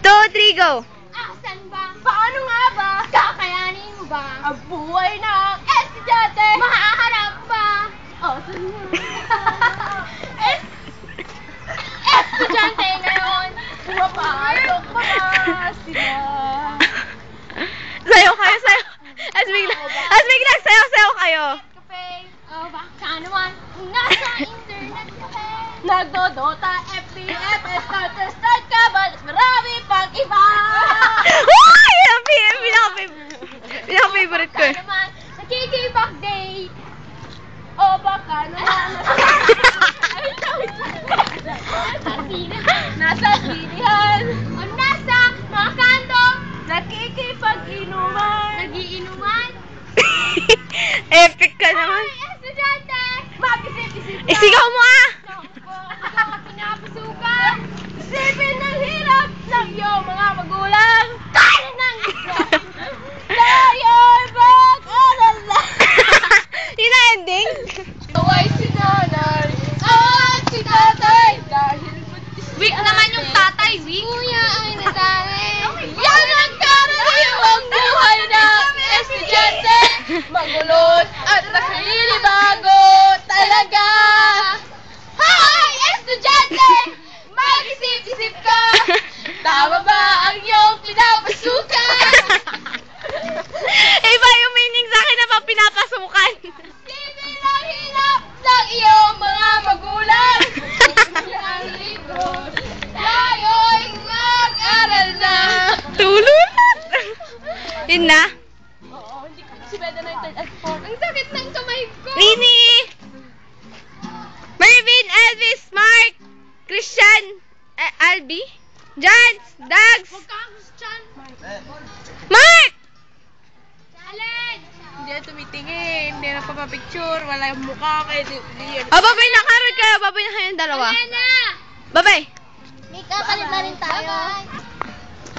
3, go! Asan ba? Paano nga ba? Kakayanin mo ba? Ang buhay ng estudyante! Mahaharap ba? O, estudyante ngayon! Pumapasok pa ba sila? Sayo kayo, sayo! As biglang sayo kayo! Cafe! O, baka naman nasa internet cafe! Nagdodota, FBF, start ka ba? Marami pang iba! Uy! Pinaka-favorite ko. Baka naman nakikipag day! O baka naman nasa sinihan! O nasa mga kanto! Nakikipag-inuman! Nagiinuman? Epic ka naman. Ay, estudyante! Mag-isip-isip ka! Isigaw mo ah! Ikaw pinapasukan! Isipin ng hirap ng iyong mga magulang! Kaya ng isip! Tayo'y mag-aral na! Yun na ending? Away si nanay at si tatay dahil Weak naman yung tatay, weak. kuya ay nadali. Yan ang karaniwang buhay ng estudyante. Magulot at nakililibago talaga. Hoy, estudyante! Mag-isip-isip ka. Tama ba ang iyong pinapasukan? Iba yung meaning sa akin na pang pinapasukan. Sino lang hirap ng iyong mga magulang? Kung ang libro, tayo'y mag-aral na. Tulot! Yun na. Oo, hindi ko si Beda na yung third at fourth. Ang sakit ng kamay ko. Rini! Mervin, Elvis, Mark, Christian, Albi, Jans, Dags, Huwag kang Christian. Mark! Alin? Hindi na tumitingin, hindi na papapicture, wala yung mukha kaya di yan. O, babay na karoon kayo. Babay na kayo ng dalawa. Alena! Babay! May kapalit na rin tayo.